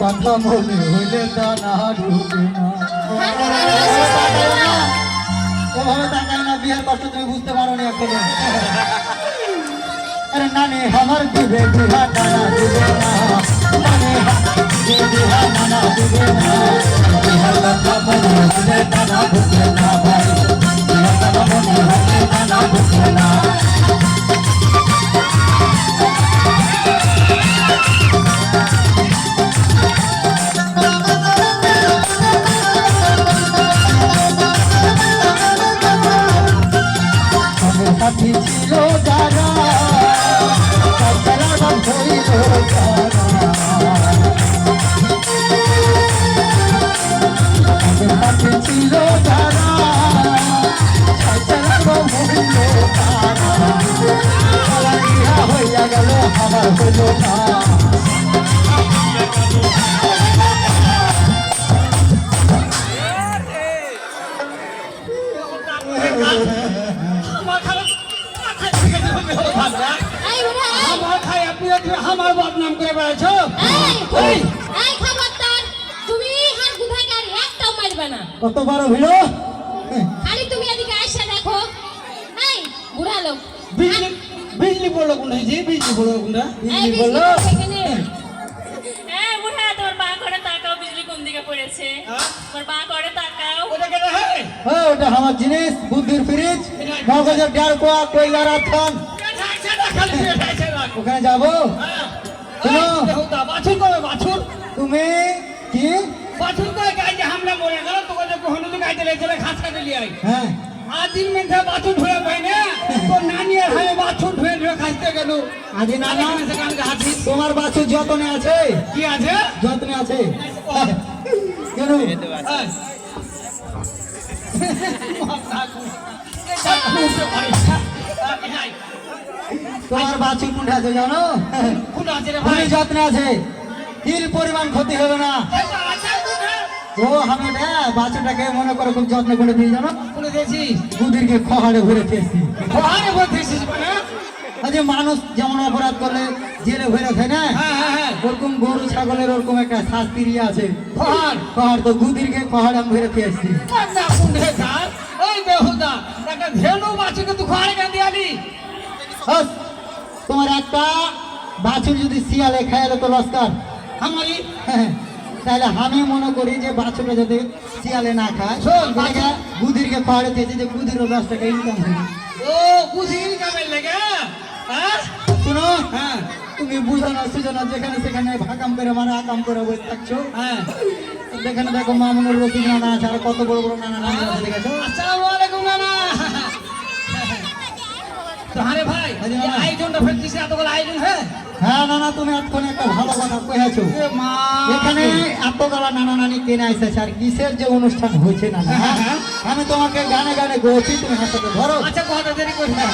কথা মনে হইলে দানা ডুবে না। ওভাবে তাকাই না, বিহার কষ্ট তুমি বুঝতে পারো নি এখনো। আরে নানে আমার ডুবে বিহা দানা ডুবে না, নানে বিহা দানা ডুবে না। বিহার কথা মনে হইলে দানা ডুবে না ভাই, বিহার কথা মনে হইলে দানা ডুবে না। সাথী ছিল যারা তারা নাম হইল সাথী ছিল যারা তারা নাম হইল তারা হইয়া গেল আমার হইল না। আমার বদনাম করে বেড়াইছো। তুমি আর গুধাকার একটাও মারবে না। কত বড় ভিড়, খালি তুমি এদিকে আইসা দেখো। এই বুড়া লোক, বিজলি পড়লো কোনটা? জি বিজলি পড়লো কোনটা? বিজলি বললো এই বুড়া তোর পা করে তাকাও, বিজলি কোন দিকে পড়েছে? তোর পা করে তাকাও। ওটা কেন? হ্যাঁ ওটা আমার জিনিস, বুদ্ধির ফ্রিজ, মগজের ডার কোয়া কইলার আথান। ওখানে যাবো। শুনো বাছুর কবে? বাছুর তুমি কি বাছুর করে গাইতে হামলা মরে গেল, তোকে যে কখনো তো গাইতে লেগেছিল ঘাস কাটে লিয়ে আই। হ্যাঁ আদিন মেঘে বাছুর ধুয়ে পাই না, তোর নানি আর আমি বাছুর ধুয়ে ধুয়ে খাইতে গেল। আদি নানা সেখানে হাসি তোমার বাছুর যত্নে আছে, কি আছে? যত্নে আছে কেন? তোমার বাছুর কোনটা আছে জানো? কোন আছে রে তুমি ভাই? যত্নে আছে, তিল পরিমাণ ক্ষতি হবে না। ও আমি বাছুরটাকে মনে করো খুব যত্ন করে দিয়ে জানো, কোন দিয়েছিস? বুদ্ধিরকে খহাড়ে ঘুরে ফেলছি। ওখানে বলতেছিস মানে? আজকে মানুষ যেমন অপরাধ করলে জেলে ঘুরে খায় না, হ্যাঁ হ্যাঁ হ্যাঁ ওরকম গরু ছাগলের ওরকম একটা শাস্তি আছে। খহার খহাড় তো বুদ্ধিরকে খহাড়ে আমি ঘুরে ফেলছি। না কোন রে কার? ওই বেহুদা একটা ধেনু বাছুরকে তুই খহারে কেন দিয়ালি? তোমার একটা বাছুর যদি শিয়ালে খায়ালে তো লস্কার। আমারই তাহলে আমি মনে করি যে বাছুরটা যদি শিয়ালে না খায়, শোন, বুদ্ধিরকে খহাড়ে দিয়েছে যে বুদ্ধিরও 10 টাকা ইনকাম হবে। ও বুঝিনি কামের লেগে? হ্যাঁ শুনো, হ্যাঁ তুমি বুঝো না সুঝো না, যেখানে সেখানে ভাকাম করে মানে আকাম করে বসে থাকছো। হ্যাঁ যেখানে দেখো মামুনুর রফিক নানা আছে, আর কত বড় বড় নানা নানি আছে দেখেছো। আসসালামু আলাইকুম নানা। তো হারে ভাই এই আয়োজনটা ফেলছিস এতগুলো আয়োজন? হ্যাঁ নানা, তুমি এতক্ষণ একটা ভালো কথা কয়েছো। মা এখানে এতগুলো নানা নানি কেনে এসেছে, আর কিসের যে অনুষ্ঠান হয়েছে নানা, আমি তোমাকে গানে গানে গেছি, তুমি হাতে ধরো। আচ্ছা কথা দেরি করি না।